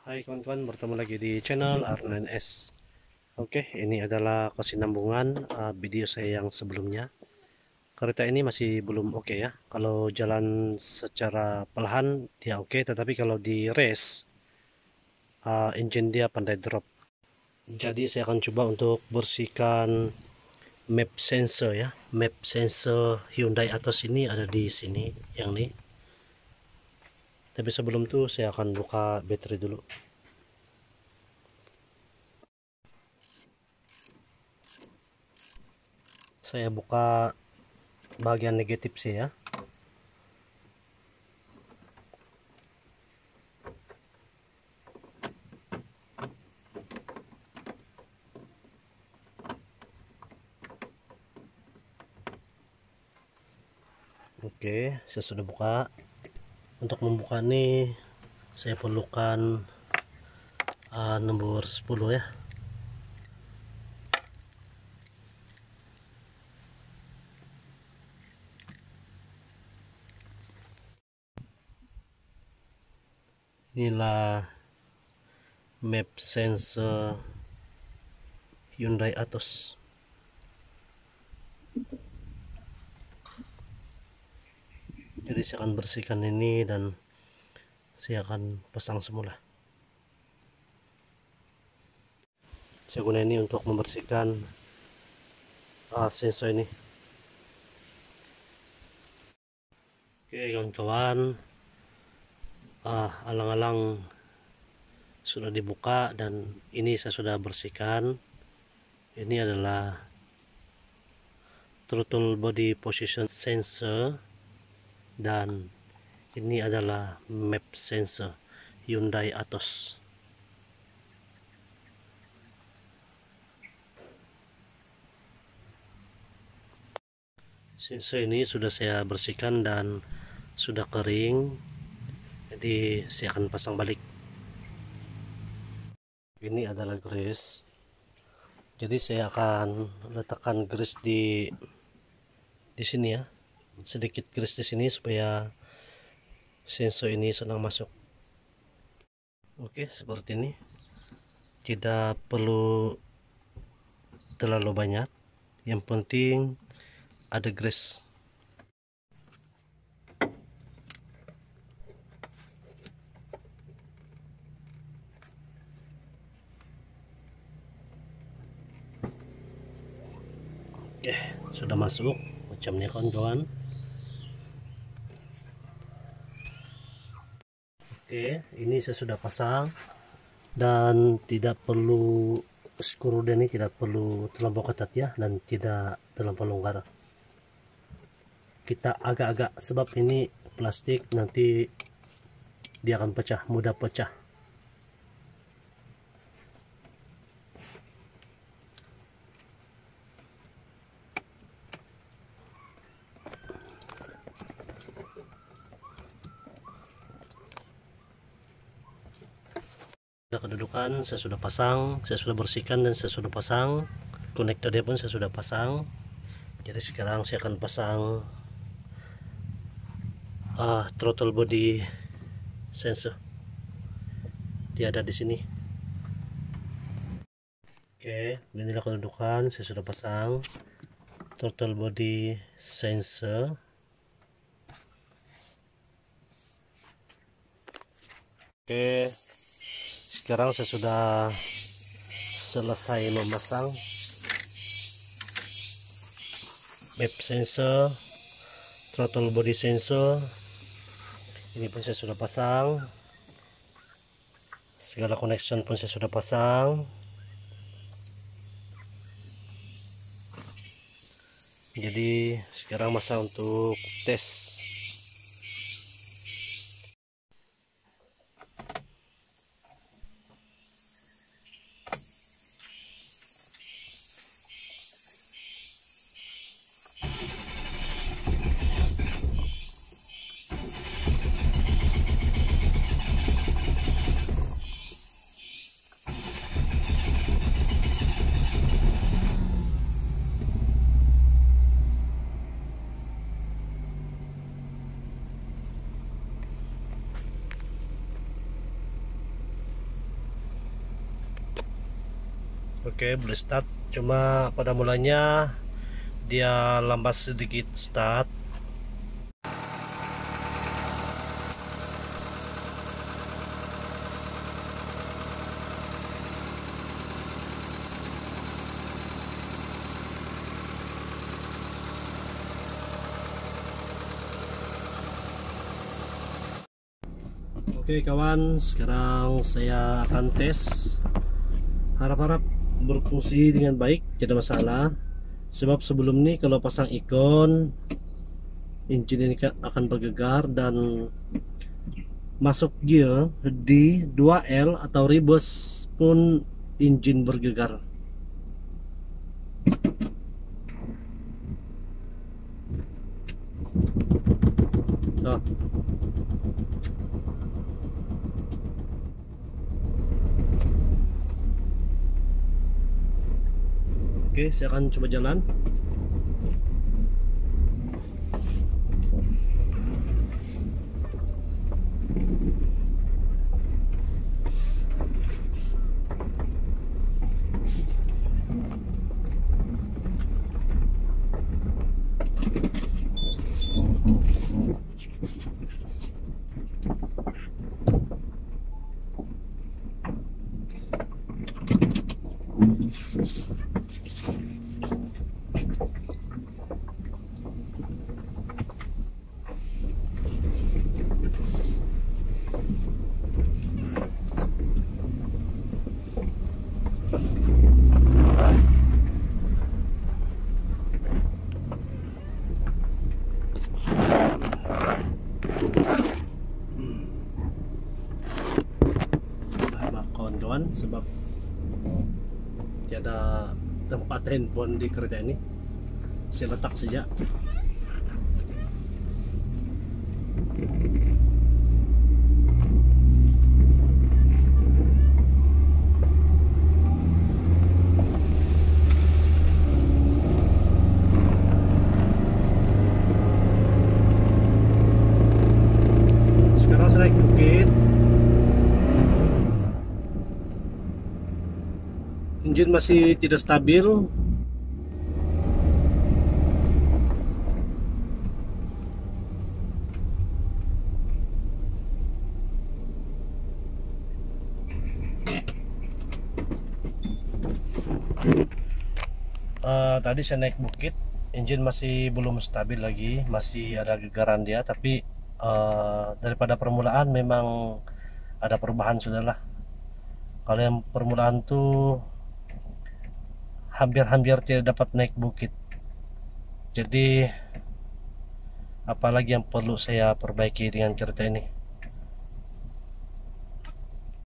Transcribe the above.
Hai kawan-kawan, bertemu lagi di channel R9S. Oke, ini adalah kesinambungan video saya yang sebelumnya. Kereta ini masih belum oke ya. Kalau jalan secara perlahan dia oke, tetapi kalau di race engine dia pandai drop. Jadi saya akan coba untuk bersihkan map sensor ya. Map sensor Hyundai Atos ini ada di sini, yang ini. Tapi sebelum itu saya akan buka baterai dulu. Saya buka bagian negatif sih ya. Oke, saya sudah buka. Untuk membuka ini saya perlukan nomor 10 ya. Inilah map sensor Hyundai Atos. Jadi saya akan bersihkan ini dan saya akan pasang semula. Saya guna ini untuk membersihkan sensor ini. Oke kawan-kawan, alang-alang sudah dibuka dan ini saya sudah bersihkan. Ini adalah throttle body position sensor dan ini adalah map sensor Hyundai Atos. Sensor ini sudah saya bersihkan dan sudah kering, jadi saya akan pasang balik. Ini adalah grease, jadi saya akan letakkan grease di sini ya, sedikit grease di sini supaya sensor ini senang masuk. Oke, seperti ini. Tidak perlu terlalu banyak, yang penting ada grease. Oke, sudah masuk macamnya kawan-kawan. Oke, ini saya sudah pasang dan tidak perlu skru ini tidak perlu terlampau ketat ya, dan tidak terlampau longgar. Kita agak-agak, sebab ini plastik nanti dia akan pecah, mudah pecah. Kedudukan saya sudah pasang, saya sudah bersihkan dan saya sudah pasang. Konektor dia pun saya sudah pasang. Jadi sekarang saya akan pasang throttle body sensor. Dia ada di sini. Oke, inilah kedudukan. Saya sudah pasang throttle body sensor. Oke, sekarang saya sudah selesai memasang map sensor, throttle body sensor. Ini pun saya sudah pasang, segala connection pun saya sudah pasang. Jadi sekarang masa untuk tes. Oke, boleh start. Cuma pada mulanya dia lambat sedikit start. Oke kawan, sekarang saya akan tes. Harap-harap berfungsi dengan baik, tidak masalah. Sebab sebelum ini kalau pasang ikon, engine ini akan bergegar dan masuk gear di 2L atau reverse pun engine bergegar. Oh. Oke, saya akan coba jalan. Kawan-kawan, sebab tiada tempat handphone di kereta ini, saya letak saja. Sekarang saya naik bukit. Engine masih tidak stabil. Tadi saya naik bukit, engine masih belum stabil lagi, masih ada gegaran dia, tapi daripada permulaan memang ada perubahan sudahlah. Kalau yang permulaan tuh hampir-hampir tidak dapat naik bukit. Jadi apalagi yang perlu saya perbaiki dengan kereta ini?